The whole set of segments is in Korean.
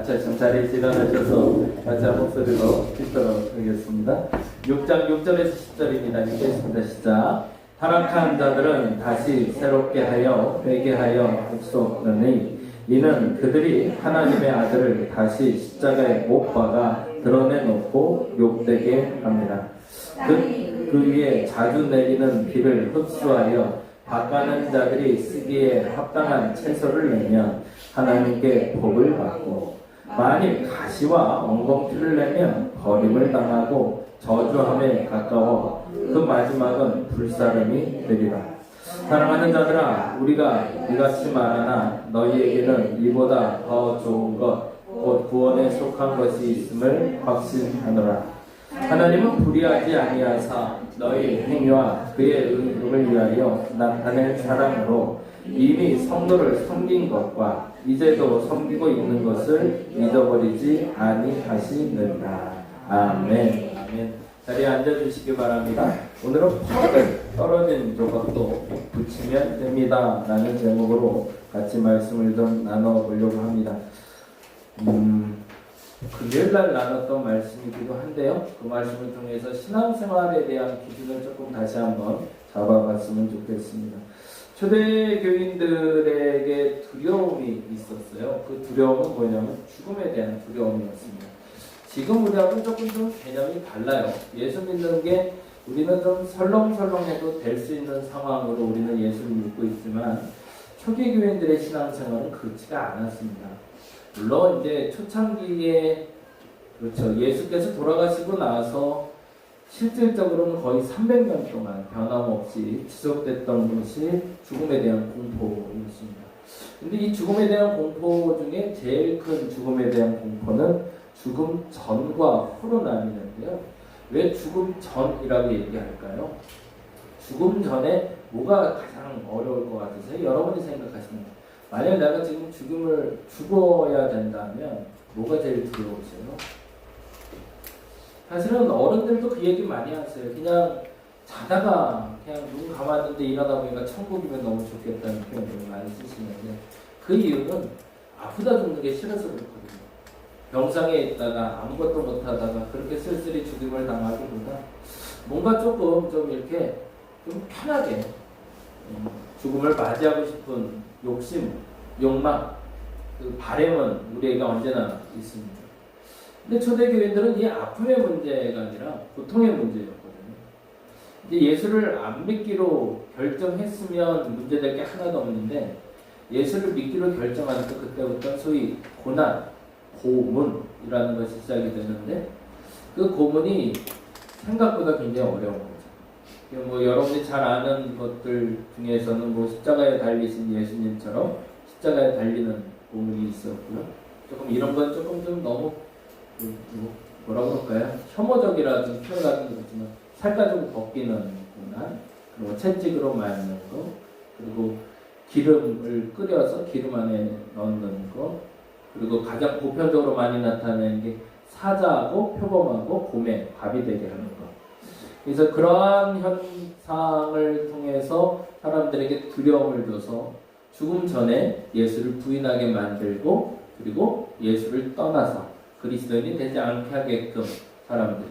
자리에서 일어나셔서 같이 한 목소리로 읽도록 하겠습니다. 6장 6절에서 10절입니다. 읽겠습니다. 시작. 타락한 자들은 다시 새롭게 하여 회개하여 복속하니 이는 그들이 하나님의 아들을 다시 십자가에 못 박아 드러내놓고 욕되게 합니다. 그 위에 자주 내리는 비를 흡수하여 밭가는 자들이 쓰기에 합당한 채소를 내면 하나님께 복을 받고, 만일 가시와 엉겅퀴를 내면 버림을 당하고 저주함에 가까워 그 마지막은 불사름이 되리라. 사랑하는 자들아, 우리가 이같이 말하나 너희에게는 이보다 더 좋은 것 곧 구원에 속한 것이 있음을 확신하노라. 하나님은 불의하지 아니하사 너희 행위와 그의 은총을 위하여 나타낼 사랑으로 이미 성도를 섬긴 것과 이제도 섬기고 있는 것을 잊어버리지 아니하시느니라. 아멘. 아멘. 자리에 앉아주시기 바랍니다. 오늘은 퍽을 떨어진 조각도 붙이면 됩니다 라는 제목으로 같이 말씀을 좀 나눠보려고 합니다. 금요일날 나눴던 말씀이기도 한데요, 그 말씀을 통해서 신앙생활에 대한 기준을 조금 다시 한번 잡아봤으면 좋겠습니다. 초대 교인들에게 두려움이 있었어요. 그 두려움은 뭐냐면 죽음에 대한 두려움이었습니다. 지금 우리하고는 조금 좀 개념이 달라요. 예수 믿는 게 우리는 좀 설렁설렁해도 될 수 있는 상황으로 우리는 예수를 믿고 있지만 초기 교인들의 신앙생활은 그렇지가 않았습니다. 물론 이제 초창기에 그렇죠, 예수께서 돌아가시고 나서 실질적으로는 거의 300년 동안 변함없이 지속됐던 것이 죽음에 대한 공포였습니다. 근데 이 죽음에 대한 공포 중에 제일 큰 죽음에 대한 공포는 죽음 전과 후로 나뉘는데요. 왜 죽음 전이라고 얘기할까요? 죽음 전에 뭐가 가장 어려울 것 같으세요? 여러분이 생각하십니다. 만약 내가 지금 죽어야 된다면 뭐가 제일 두려우세요? 사실은 어른들도 그 얘기 많이 하세요. 그냥 자다가 그냥 눈 감았는데 일어나 보니까 천국이면 너무 좋겠다는 표현을 많이 쓰시는데, 그 이유는 아프다 죽는 게 싫어서 그렇거든요. 병상에 있다가 아무것도 못하다가 그렇게 쓸쓸히 죽임을 당하기보다 뭔가 조금 좀 이렇게 좀 편하게 죽음을 맞이하고 싶은 욕심, 욕망, 그 바램은 우리에게 언제나 있습니다. 근데 초대교인들은 이 아픔의 문제가 아니라 고통의 문제였거든요. 이제 예수를 안 믿기로 결정했으면 문제될 게 하나도 없는데, 예수를 믿기로 결정하니까 그때부터 소위 고난, 고문이라는 것이 시작이 되는데, 그 고문이 생각보다 굉장히 어려운 거죠. 뭐 여러분이 잘 아는 것들 중에서는 뭐 십자가에 달리신 예수님처럼 십자가에 달리는 고문이 있었고요. 조금 이런 건 조금 좀 너무 뭐라고 할까요? 혐오적이라든 표현하기는 그렇지만 살가지고 벗기는 고난, 그리고 채찍으로 맞는 거, 그리고 기름을 끓여서 기름 안에 넣는 거, 그리고 가장 보편적으로 많이 나타나는 게 사자하고 표범하고 곰의 밥이 되게 하는 거. 그래서 그러한 현상을 통해서 사람들에게 두려움을 줘서 죽음 전에 예수를 부인하게 만들고, 그리고 예수를 떠나서 그리스도인이 되지 않게 하게끔 사람들이.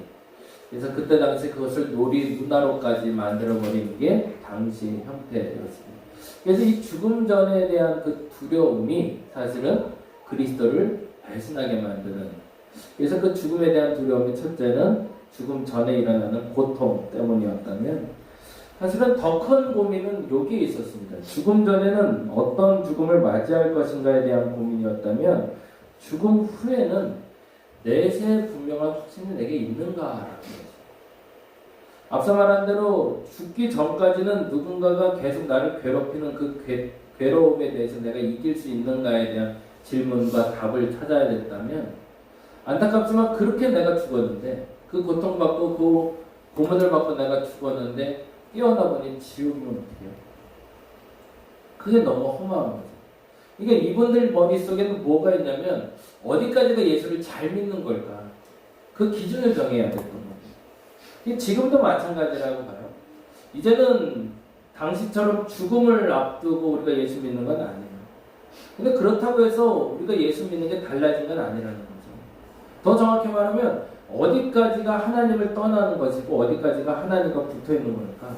그래서 그때 당시 그것을 놀이 문화로까지 만들어버리는 게 당시 형태였습니다. 그래서 이 죽음 전에 대한 그 두려움이 사실은 그리스도를 배신하게 만드는. 그래서 그 죽음에 대한 두려움이 첫째는 죽음 전에 일어나는 고통 때문이었다면, 사실은 더 큰 고민은 여기에 있었습니다. 죽음 전에는 어떤 죽음을 맞이할 것인가에 대한 고민이었다면, 죽음 후에는 내세 분명한 확신이 내게 있는가라는 거죠. 앞서 말한 대로 죽기 전까지는 누군가가 계속 나를 괴롭히는 그 괴로움에 대해서 내가 이길 수 있는가에 대한 질문과 답을 찾아야 됐다면, 안타깝지만 그렇게 내가 죽었는데, 그 고통받고 그 고문을 받고 내가 죽었는데 깨어나 보니 지옥이면 어떡해요? 그게 너무 허무한 거죠. 그러니까 이분들 머릿속에는 뭐가 있냐면, 어디까지가 예수를 잘 믿는 걸까? 그 기준을 정해야 됐던 거죠. 지금도 마찬가지라고 봐요. 이제는 당시처럼 죽음을 앞두고 우리가 예수 믿는 건 아니에요. 근데 그렇다고 해서 우리가 예수 믿는 게 달라진 건 아니라는 거죠. 더 정확히 말하면 어디까지가 하나님을 떠나는 것이고 어디까지가 하나님과 붙어 있는 걸까?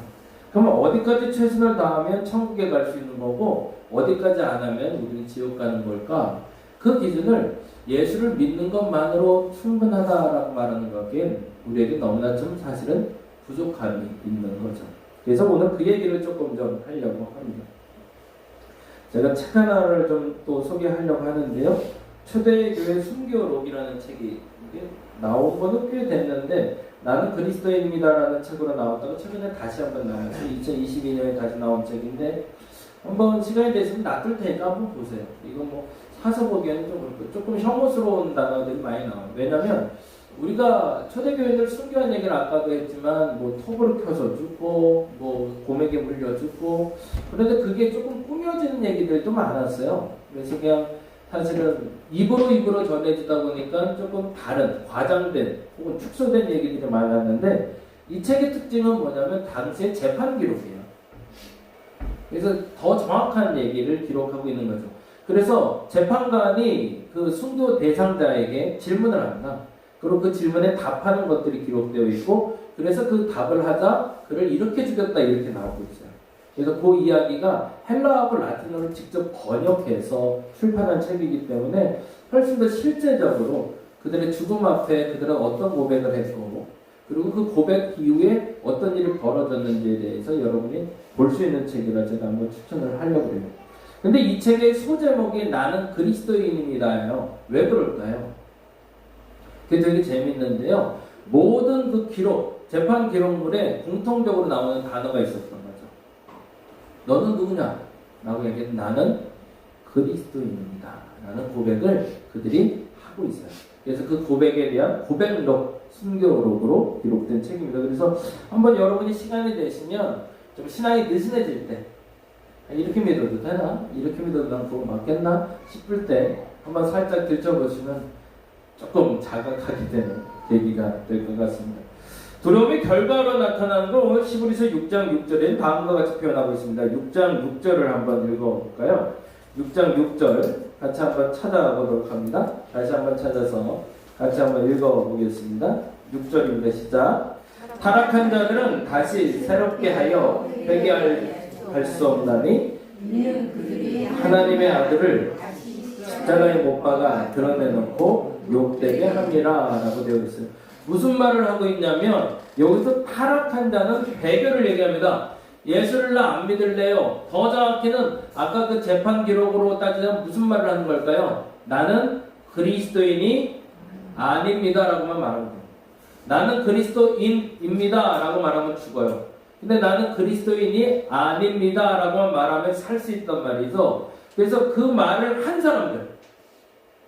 그러면 어디까지 최선을 다하면 천국에 갈 수 있는 거고 어디까지 안 하면 우리는 지옥 가는 걸까? 그 기준을 예수를 믿는 것만으로 충분하다라고 말하는 것엔 우리에게 너무나 좀 사실은 부족함이 있는 거죠. 그래서 오늘 그 얘기를 조금 좀 하려고 합니다. 제가 책 하나를 좀 또 소개하려고 하는데요. 초대교회 순교록이라는 책이 나온 거는 꽤 됐는데 나는 그리스도인입니다라는 책으로 나왔다가 최근에 다시 한번 나왔어요. 2022년에 다시 나온 책인데 한번 시간이 되시면 놔둘 테니까 한번 보세요. 이거 뭐 사서 보기에는 조금 혐오스러운 단어들이 많이 나와요. 왜냐면 우리가 초대교회들 순교한 얘기를 아까도 했지만 뭐 톱을 켜서 죽고 뭐 곰에게 물려 죽고 그런데 그게 조금 꾸며지는 얘기들도 많았어요. 그래서 그냥 사실은 입으로 전해지다 보니까 조금 다른 과장된 혹은 축소된 얘기들이 많았는데 이 책의 특징은 뭐냐면 당시의 재판 기록이에요. 그래서 더 정확한 얘기를 기록하고 있는 거죠. 그래서 재판관이 그 순교 대상자에게 질문을 합니다. 그리고 그 질문에 답하는 것들이 기록되어 있고 그래서 그 답을 하자 그를 이렇게 죽였다 이렇게 나오고 있어요. 그래서 그 이야기가 헬라어하고 라틴어를 직접 번역해서 출판한 책이기 때문에 훨씬 더 실제적으로 그들의 죽음 앞에 그들은 어떤 고백을 했고 그리고 그 고백 이후에 어떤 일이 벌어졌는지에 대해서 여러분이 볼 수 있는 책이라 제가 한번 추천을 하려고 해요. 근데 이 책의 소제목이 나는 그리스도인입니다예요. 왜 그럴까요? 그게 되게 재밌는데요. 모든 그 기록, 재판 기록물에 공통적으로 나오는 단어가 있었던 거죠. 너는 누구냐? 라고 얘기해서 나는 그리스도인입니다. 라는 고백을 그들이 하고 있어요. 그래서 그 고백에 대한 고백록, 순교록으로 기록된 책입니다. 그래서 한번 여러분이 시간이 되시면 좀 신앙이 느슨해질 때 이렇게 믿어도 되나? 이렇게 믿어도 난 그거 맞겠나? 싶을 때 한번 살짝 들춰보시면 조금 자각하게 되는 계기가 될 것 같습니다. 두려움이 결과로 나타나는 걸 오늘 히브리서 6장 6절에 다음과 같이 표현하고 있습니다. 6장 6절을 한번 읽어볼까요? 6장 6절 같이 한번 찾아보도록 합니다. 다시 한번 찾아서 같이 한번 읽어보겠습니다. 6절입니다. 시작. 타락한 자들은 다시 새롭게 하여 회개할 수 없나니 하나님의 아들을 십자가에 못 박아 드러내놓고 욕되게 합니다. 라고 되어 있어요. 무슨 말을 하고 있냐면 여기서 타락한 자는 배교를 얘기합니다. 예수를 나 안 믿을래요. 더 정확히는 아까 그 재판 기록으로 따지자면 무슨 말을 하는 걸까요? 나는 그리스도인이 아닙니다. 라고만 말합니다. 나는 그리스도인입니다. 라고 말하면 죽어요. 근데 나는 그리스도인이 아닙니다. 라고만 말하면 살 수 있단 말이죠. 그래서 그 말을 한 사람들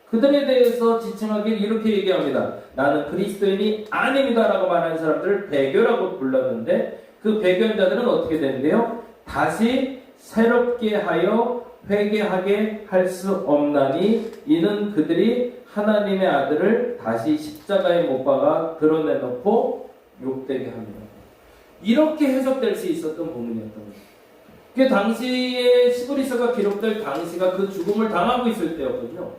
그들에 대해서 지칭하길 이렇게 얘기합니다. 나는 그리스도인이 아닙니다. 라고 말하는 사람들을 배교라고 불렀는데 그 배교자들은 어떻게 되는데요? 다시 새롭게 하여 회개하게 할 수 없나니 이는 그들이 하나님의 아들을 다시 십자가에 못 박아 드러내놓고 욕되게 합니다. 이렇게 해석될 수 있었던 본문이었던 거죠. 그 당시에 히브리서가 기록될 당시가 그 죽음을 당하고 있을 때였거든요.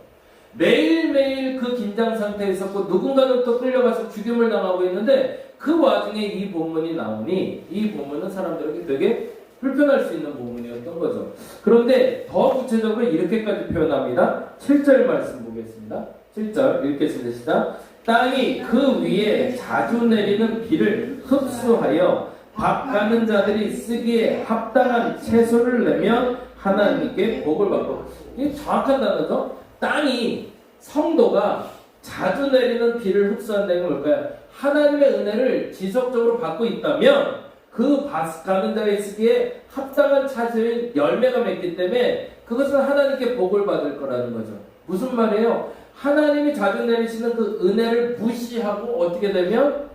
매일매일 그 긴장 상태에 있었고 누군가는 또 끌려가서 죽임을 당하고 있는데 그 와중에 이 본문이 나오니 이 본문은 사람들에게 되게 불편할 수 있는 본문이었던 거죠. 그런데 더 구체적으로 이렇게까지 표현합니다. 7절 말씀 보겠습니다. 7절 읽겠습니다. 시작. 땅이 그 위에 자주 내리는 비를 흡수하여 밥 가는 자들이 쓰기에 합당한 채소를 내면 하나님께 복을 받고. 이게 정확한 단어죠. 땅이 성도가 자주 내리는 비를 흡수한다는 게 뭘까요? 하나님의 은혜를 지속적으로 받고 있다면 그 가는 자의 쓰기에 합당한 차지인 열매가 맺기 때문에 그것은 하나님께 복을 받을 거라는 거죠. 무슨 말이에요? 하나님이 자주 내리시는 그 은혜를 무시하고 어떻게 되면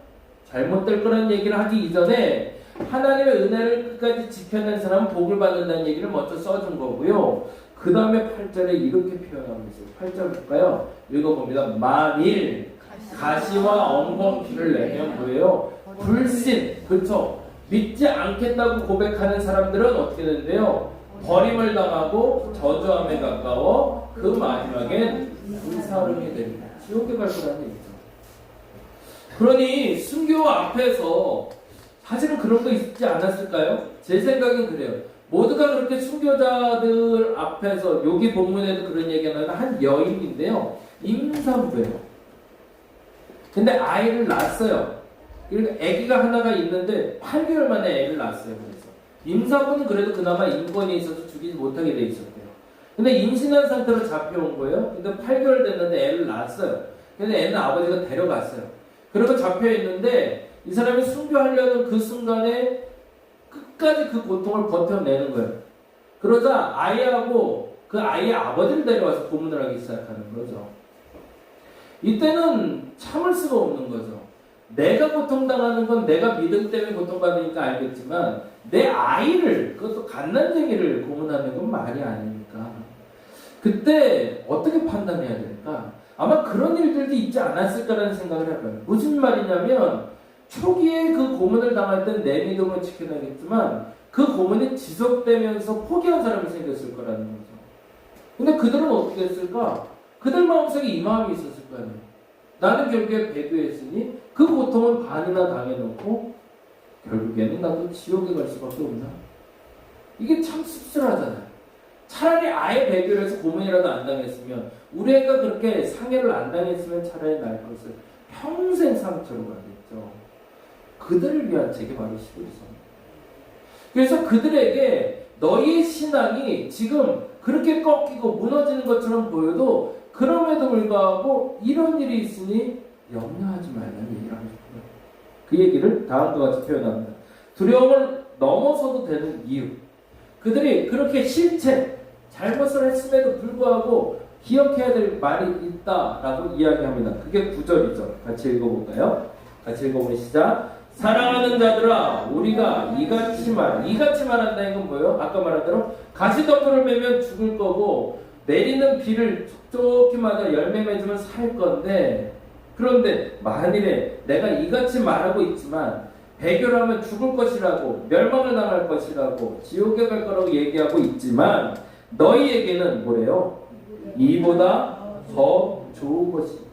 잘못될 거라는 얘기를 하기 이전에 하나님의 은혜를 끝까지 지켜낸 사람은 복을 받는다는 얘기를 먼저 써준 거고요. 그 다음에 8절에 이렇게 표현하고 있어요. 8절 볼까요? 읽어봅니다. 만일 가시와 엉겅퀴를 내면 뭐예요? 불신, 그렇죠? 믿지 않겠다고 고백하는 사람들은 어떻게 되는데요? 버림을 당하고 저주함에 가까워 그 마지막엔 불사름이 됩니다. 지옥에 갈 거라는 얘기죠. 그러니 순교 앞에서 사실은 그런 거 있지 않았을까요? 제 생각엔 그래요. 모두가 그렇게 순교자들 앞에서 여기 본문에도 그런 얘기가 나오는 한 여인인데요. 임산부예요. 근데 아이를 낳았어요. 그러니까 아기가 하나가 있는데 8개월 만에 애를 낳았어요. 그래서 임산부는 그래도 그나마 인권이 있어서 죽이지 못하게 돼 있었대요. 근데 임신한 상태로 잡혀온 거예요. 근데 8개월 됐는데 애를 낳았어요. 근데 애는 아버지가 데려갔어요. 그리고 잡혀 있는데 이 사람이 순교하려는 그 순간에 끝까지 그 고통을 버텨내는 거예요. 그러자 아이하고 그 아이의 아버지를 데려와서 고문을 하기 시작하는 거죠. 이때는 참을 수가 없는 거죠. 내가 고통당하는 건 내가 믿음 때문에 고통받으니까 알겠지만 내 아이를, 그것도 갓난쟁이를 고문하는 건 말이 아니니까 그때 어떻게 판단해야 될까? 아마 그런 일들도 있지 않았을까라는 생각을 해봐요. 무슨 말이냐면 초기에 그 고문을 당할 땐 내 믿음을 지켜내겠지만 그 고문이 지속되면서 포기한 사람이 생겼을 거라는 거죠. 근데 그들은 어떻게 했을까? 그들 마음속에 이 마음이 있었을 거 아니에요. 나는 결국에 배교했으니 그 고통은 반이나 당해놓고 결국에는 나도 지옥에 갈 수밖에 없나? 이게 참 씁쓸하잖아요. 차라리 아예 배교를 해서 고문이라도 안 당했으면 우리 애가 그렇게 상해를 안 당했으면 차라리 날 것을 평생 상처로 가겠죠. 그들을 위한 책이 바로 11서입니다. 그래서 그들에게 너희의 신앙이 지금 그렇게 꺾이고 무너지는 것처럼 보여도 그럼에도 불구하고 이런 일이 있으니 염려하지 말라는 얘기를 하고 싶어요. 그 얘기를 다음과 같이 표현합니다. 두려움을 넘어서도 되는 이유. 그들이 그렇게 실체, 잘못을 했음에도 불구하고 기억해야 될 말이 있다라고 이야기합니다. 그게 9절이죠. 같이 읽어볼까요? 같이 읽어보니 시작. 사랑하는 자들아, 우리가 이같이 말한다는 건 뭐예요? 아까 말한 대로 가시덤불을 매면 죽을 거고 내리는 비를 촉촉히 맞아 열매 맺으면 살 건데, 그런데 만일에 내가 이같이 말하고 있지만 배교를 하면 죽을 것이라고, 멸망을 당할 것이라고, 지옥에 갈 거라고 얘기하고 있지만 너희에게는 뭐래요? 이보다 더 좋은 것이 있대요.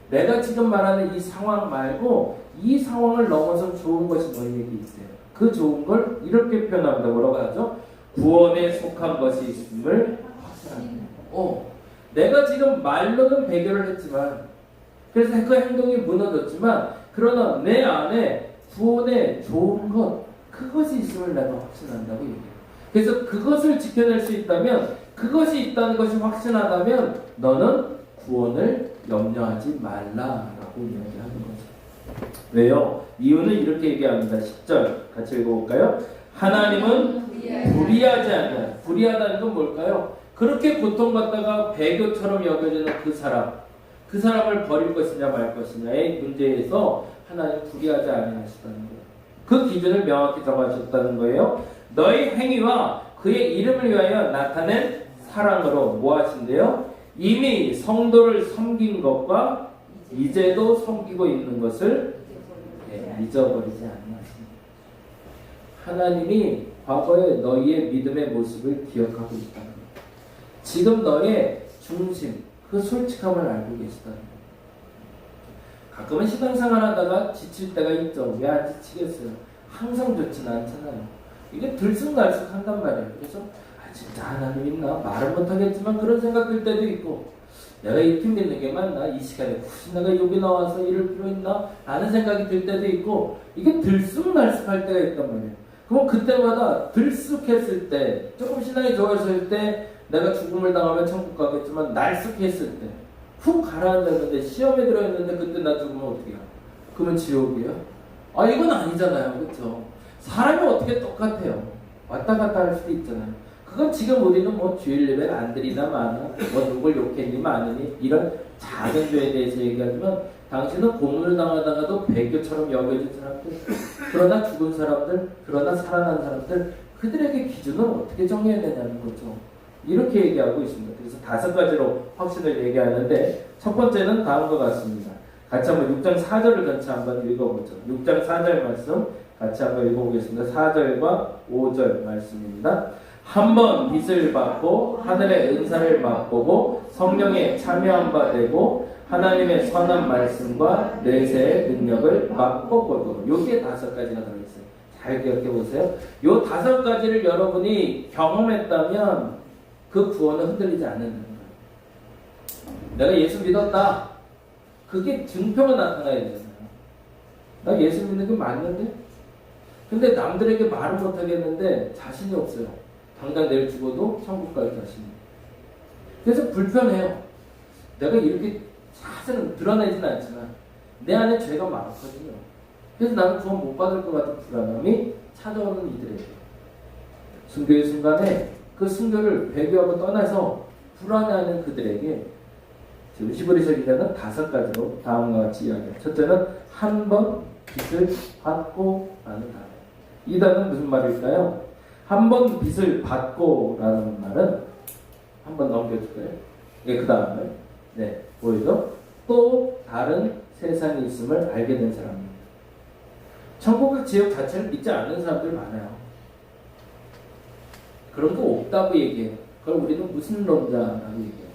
내가 지금 말하는 이 상황 말고 이 상황을 넘어서 좋은 것이 너희에게 있대요. 그 좋은 걸 이렇게 표현합니다. 뭐라고 하죠? 구원에 속한 것이 있음을 확신합니다. 내가 지금 말로는 배교를 했지만, 그래서 그 행동이 무너졌지만, 그러나 내 안에 구원에 좋은 것, 그것이 있음을 내가 확신한다고 얘기해요. 그래서 그것을 지켜낼 수 있다면, 그것이 있다는 것이 확신하다면 너는 구원을 염려하지 말라라고 이야기하는 거죠. 왜요? 이유는 이렇게 얘기합니다. 10절 같이 읽어볼까요? 하나님은 불의하지 않아요. 불의하다는 건 뭘까요? 그렇게 고통받다가 배교처럼 여겨지는 그 사람을 버릴 것이냐 말 것이냐의 문제에서 하나님 불의하지 아니하시다는 거예요. 그 기준을 명확히 정하셨다는 거예요. 너희 행위와 그의 이름을 위하여 나타낸 사랑으로 뭐 하신대요? 이미 성도를 섬긴 것과 이제도 섬기고 있는 것을 잊어버리지 않으십니다. 하나님이 과거의 너희의 믿음의 모습을 기억하고 있다는 거예요. 지금 너의 중심, 그 솔직함을 알고 계시다는 거예요. 가끔은 신앙생활 하다가 지칠 때가 있죠. 왜 안 지치겠어요? 항상 좋지는 않잖아요. 이게 들쑥날쑥 한단 말이에요. 그래서 진짜 하나님 있나? 말은 못하겠지만 그런 생각 들 때도 있고, 내가 이렇게 믿는 게 맞나? 이 시간에 혹시 내가 여기 나와서 이럴 필요 있나? 라는 생각이 들 때도 있고, 이게 들쑥날쑥할 때가 있단 말이에요. 그럼 그때마다 들쑥했을 때, 조금 신앙이 좋아졌을 때 내가 죽음을 당하면 천국 가겠지만, 날쑥했을 때 훅 가라앉았는데 시험에 들어있는데 그때 나 죽으면 어떻게 해요? 그러면 지옥이에요? 이건 아니잖아요. 그렇죠? 사람이 어떻게 똑같아요? 왔다 갔다 할 수도 있잖아요. 그건 지금 우리는 뭐 주일 예배를 안 드리나 마나, 뭐 누굴 욕했니 마느니, 이런 작은 죄에 대해서 얘기하지만, 당신은 고문을 당하다가도 배교처럼 여겨진 사람들, 그러나 죽은 사람들, 그러나 살아난 사람들, 그들에게 기준은 어떻게 정해야 되냐는 거죠. 이렇게 얘기하고 있습니다. 그래서 5가지로 확신을 얘기하는데, 첫 번째는 다음과 같습니다. 같이 한번 6장 4절을 같이 한번 읽어보죠. 6장 4절 말씀 같이 한번 읽어보겠습니다. 4절과 5절 말씀입니다. 한 번 빚을 받고 하늘의 은사를 맛보고 성령에 참여한 바 되고 하나님의 선한 말씀과 내세의 능력을 맛보고도 요게 5가지가 들어있어요. 잘 기억해 보세요. 요 5가지를 여러분이 경험했다면 그 구원은 흔들리지 않는다는 거예요. 내가 예수 믿었다. 그게 증표가 나타나야 되잖아요. 나 예수 믿는 게 맞는데? 근데 남들에게 말을 못하겠는데 자신이 없어요. 당장 내일 죽어도 천국 갈 자신이. 그래서 불편해요. 내가 이렇게 사실은 드러내지는 않지만 내 안에 죄가 많거든요. 그래서 나는 구원 못 받을 것 같은 불안함이 찾아오는 이들에게 순교의 순간에 그 순교를 배교하고 떠나서 불안해하는 그들에게 지금 히브리서 기자는 5가지로 다음과 같이 이야기해요. 첫째는 한 번 빚을 받고 라는 단어. 이 단어는 무슨 말일까요? 한 번 빚을 받고 라는 말은 한번 넘겨줄까요? 예, 그 다음에 네, 보이죠? 또 다른 세상이 있음을 알게 된 사람입니다. 천국의 지역 자체를 믿지 않는 사람들 많아요. 그런 거 없다고 얘기해요. 그럼 우리는 무슨 놈자라고 얘기해요.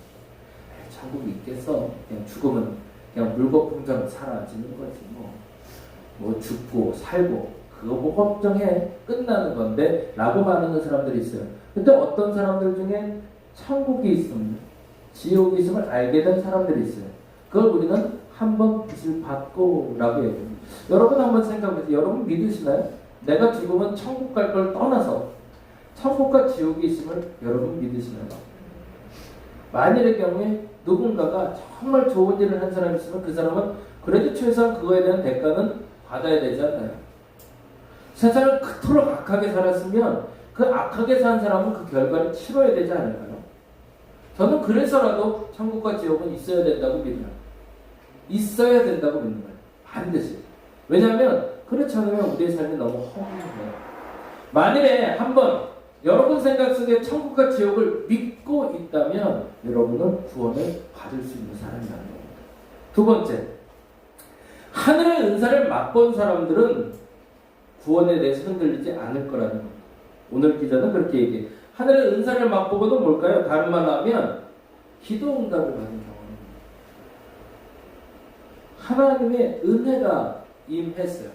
천국이 있겠어. 그냥 죽으면 그냥 물거품처럼 사라지는 거지 뭐 죽고 살고 그거 뭐 걱정해 끝나는 건데 라고 말하는 사람들이 있어요. 근데 어떤 사람들 중에 천국이 있음 지옥이 있음을 알게 된 사람들이 있어요. 그걸 우리는 한번 빚을 받고 라고 얘기해요. 여러분 한번 생각해보세요. 여러분 믿으시나요? 내가 죽으면 천국 갈 걸 떠나서 천국과 지옥이 있음을 여러분 믿으시나요? 만일의 경우에 누군가가 정말 좋은 일을 한 사람이 있으면 그 사람은 그래도 최소한 그거에 대한 대가는 받아야 되지 않나요? 세상을 그토록 악하게 살았으면 그 악하게 산 사람은 그 결과를 치러야 되지 않을까요? 저는 그래서라도 천국과 지옥은 있어야 된다고 믿어요. 있어야 된다고 믿는 거예요. 반드시. 왜냐하면 그렇지 않으면 우리의 삶이 너무 허무해요. 만일에 한번 여러분 생각 속에 천국과 지옥을 믿고 있다면 여러분은 구원을 받을 수 있는 사람이라는 겁니다. 두 번째, 하늘의 은사를 맛본 사람들은 구원에 대해서 흔들리지 않을 거라는 겁니다. 오늘 기자는 그렇게 얘기해요. 하늘의 은사를 맛보고도 뭘까요? 다른 말로 하면 기도 응답을 받은 경험입니다. 하나님의 은혜가 임했어요.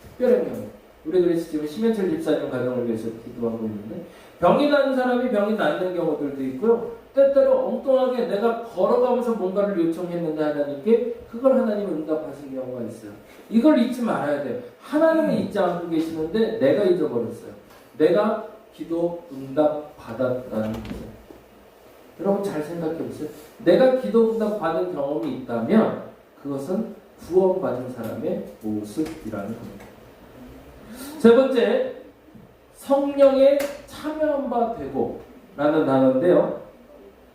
특별한 경우. 우리 그래서 지금 심현철 집사님 가정을 위해서 기도하고 있는데 병이 나는 사람이 병이 낫는 경우들도 있고요. 때때로 엉뚱하게 내가 걸어가면서 뭔가를 요청했는데 하나님께 그걸 하나님이 응답하신 경우가 있어요. 이걸 잊지 말아야 돼요. 하나님은 잊지 않고 계시는데 내가 잊어버렸어요. 내가 기도 응답 받았다는 거죠. 여러분 잘 생각해 보세요. 내가 기도 응답 받은 경험이 있다면 그것은 구원받은 사람의 모습이라는 겁니다. 세 번째, 성령에 참여한 바 되고 라는 단어인데요.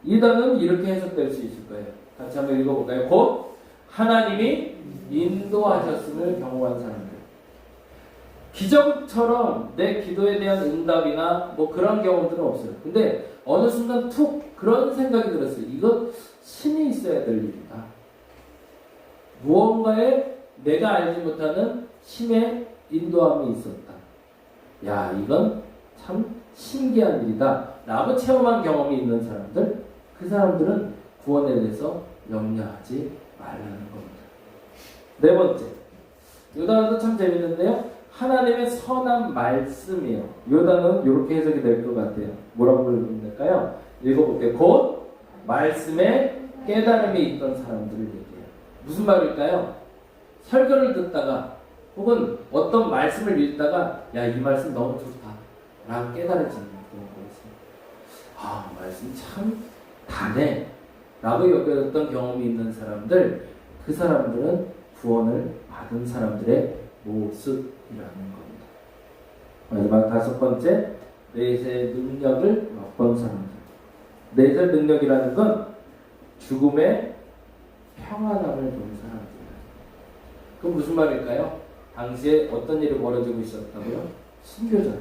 이 단어는 이렇게 해석될 수 있을 거예요. 같이 한번 읽어볼까요? 곧 하나님이 인도하셨음을 경험한 사람들. 기적처럼 내 기도에 대한 응답이나 뭐 그런 경험들은 없어요. 근데 어느 순간 툭 그런 생각이 들었어요. 이건 신이 있어야 될 일이다. 무언가에 내가 알지 못하는 신의 인도함이 있었다. 야, 이건 참 신기한 일이다 라고 체험한 경험이 있는 사람들, 그 사람들은 구원에 대해서 염려하지 말라는 겁니다. 네 번째, 이 단어도 참 재밌는데요. 하나님의 선한 말씀이에요. 이 단어는 이렇게 해석이 될 것 같아요. 뭐라고 읽으면 될까요? 읽어볼게요. 곧 말씀에 깨달음이 있던 사람들을 얘기해요. 무슨 말일까요? 설교를 듣다가 혹은 어떤 말씀을 읽다가 야, 이 말씀 너무 좋다 라고 깨달아지는 그런 거였습니다. 아, 말씀 참 다네 라고 여겼던 경험이 있는 사람들, 그 사람들은 구원을 받은 사람들의 모습이라는 겁니다. 마지막 다섯 번째, 내세의 능력을 맛본 사람들. 내세의 능력이라는 건 죽음의 평안함을 본 사람들이에요. 그럼 무슨 말일까요? 당시에 어떤 일이 벌어지고 있었다고요? 순교자들.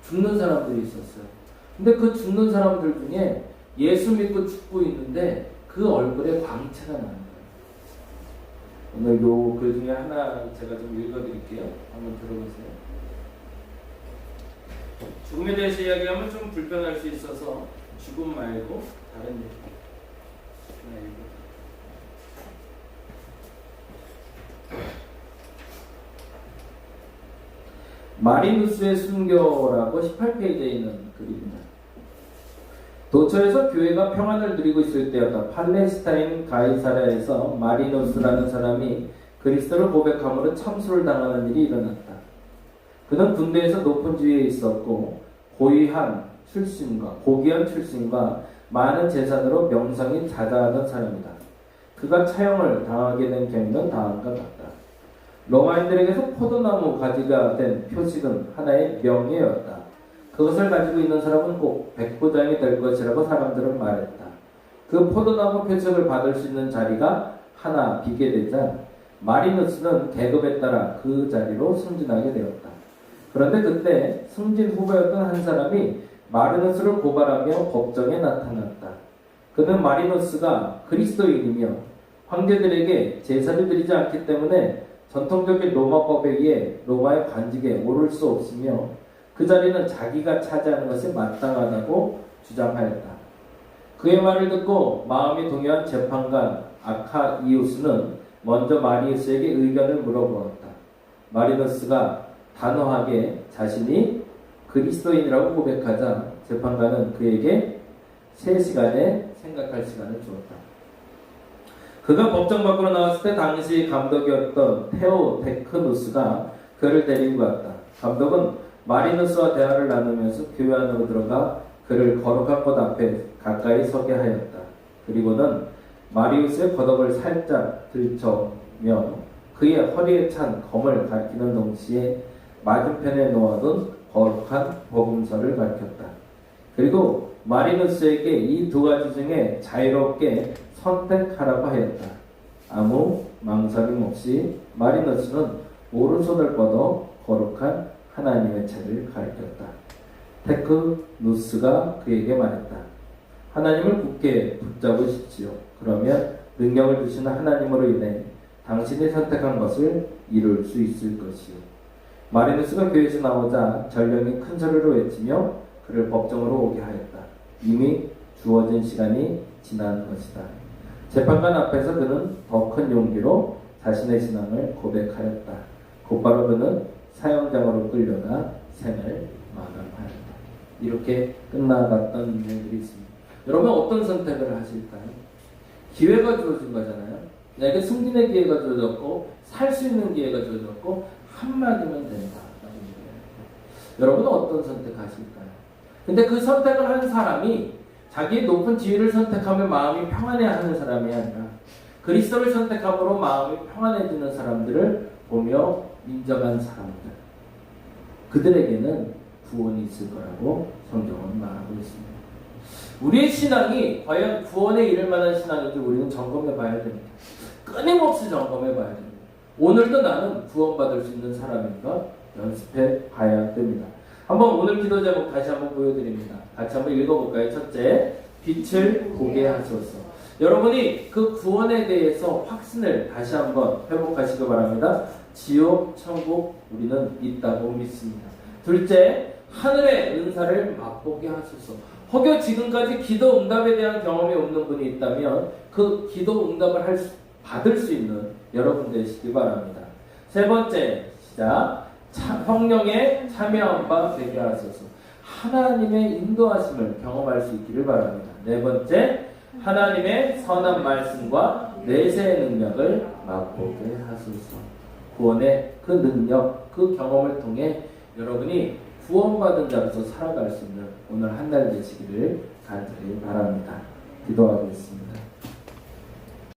죽는 사람들이 있었어요. 근데 그 죽는 사람들 중에 예수 믿고 죽고 있는데 그 얼굴에 광채가 나는 거예요. 오늘 요 글 중에 하나 제가 좀 읽어드릴게요. 한번 들어보세요. 죽음에 대해서 이야기하면 좀 불편할 수 있어서 죽음 말고 다른 얘기. 마리누스의 순교라고 18페이지에 있는 글입니다. 도처에서 교회가 평안을 누리고 있을 때였다. 팔레스타인 가이사랴에서 마리누스라는 사람이 그리스도를 고백함으로 참수를 당하는 일이 일어났다. 그는 군대에서 높은 지위에 있었고 고귀한 출신과 많은 재산으로 명성이 자자하던 사람이다. 그가 차용을 당하게 된 경위는 다음과 같다. 로마인들에게서 포도나무 가지가 된 표식은 하나의 명예였다. 그것을 가지고 있는 사람은 꼭 백부장이 될 것이라고 사람들은 말했다. 그 포도나무 표식을 받을 수 있는 자리가 하나 비게 되자 마리누스는 계급에 따라 그 자리로 승진하게 되었다. 그런데 그때 승진 후보였던 한 사람이 마리누스를 고발하며 법정에 나타났다. 그는 마리누스가 그리스도인이며 황제들에게 제사를 드리지 않기 때문에 전통적인 로마법에 의해 로마의 관직에 오를 수 없으며 그 자리는 자기가 차지하는 것이 마땅하다고 주장하였다. 그의 말을 듣고 마음이 동요한 재판관 아카이우스는 먼저 마리누스에게 의견을 물어보았다. 마리누스가 단호하게 자신이 그리스도인이라고 고백하자 재판관은 그에게 3시간의 생각할 시간을 주었다. 그가 법정 밖으로 나왔을 때 당시 감독이었던 테오테크누스가 그를 데리고 갔다. 감독은 마리누스와 대화를 나누면서 교회 안으로 들어가 그를 거룩한 곳 앞에 가까이 서게 하였다. 그리고는 마리누스의 겉옷을 살짝 들쳐며 그의 허리에 찬 검을 가리키는 동시에 맞은편에 놓아둔 거룩한 복음서를 가르쳤다. 그리고 마리누스에게 이 2가지 중에 자유롭게 선택하라고 하였다. 아무 망설임 없이 마리누스는 오른손을 뻗어 거룩한 하나님의 책을 가르쳤다. 테크누스가 그에게 말했다. 하나님을 굳게 붙잡으십시오. 그러면 능력을 주시는 하나님으로 인해 당신이 선택한 것을 이룰 수 있을 것이요. 마리누스가 교회에서 나오자 전령이 큰 소리로 외치며 그를 법정으로 오게 하였다. 이미 주어진 시간이 지난 것이다. 재판관 앞에서 그는 더 큰 용기로 자신의 신앙을 고백하였다. 곧바로 그는 사형장으로 끌려가 생을 마감하였다. 이렇게 끝나갔던 인생들이 있습니다. 여러분 어떤 선택을 하실까요? 기회가 주어진 거잖아요. 내게 승진의 기회가 주어졌고 살 수 있는 기회가 주어졌고 한마디면 된다. 여러분은 어떤 선택하실까요? 근데 그 선택을 한 사람이 자기의 높은 지위를 선택하며 마음이 평안해하는 사람이 아니라 그리스도를 선택함으로 마음이 평안해지는 사람들을 보며 인정한 사람들, 그들에게는 구원이 있을 거라고 성경은 말하고 있습니다. 우리의 신앙이 과연 구원에 이를 만한 신앙인지 우리는 점검해 봐야 됩니다. 끊임없이 점검해 봐야 됩니다. 오늘도 나는 구원받을 수 있는 사람인가 연습해 봐야 됩니다. 한번 오늘 기도 제목 다시 한번 보여드립니다. 같이 한번 읽어볼까요? 첫째, 빛을 보게 하소서. 여러분이 그 구원에 대해서 확신을 다시 한번 회복하시기 바랍니다. 지옥, 천국 우리는 있다고 믿습니다. 둘째, 하늘의 은사를 맛보게 하소서. 혹여 지금까지 기도 응답에 대한 경험이 없는 분이 있다면 그 기도 응답을 받을 수 있는 여러분 되시기 바랍니다. 세 번째, 시작. 성령에 참여한 바 되게 하소서. 하나님의 인도하심을 경험할 수 있기를 바랍니다. 네 번째, 하나님의 선한 말씀과 내세의 능력을 맛보게 하소서. 구원의 그 능력, 그 경험을 통해 여러분이 구원받은 자로서 살아갈 수 있는 오늘 한 날 되시기를 간절히 바랍니다. 기도하겠습니다.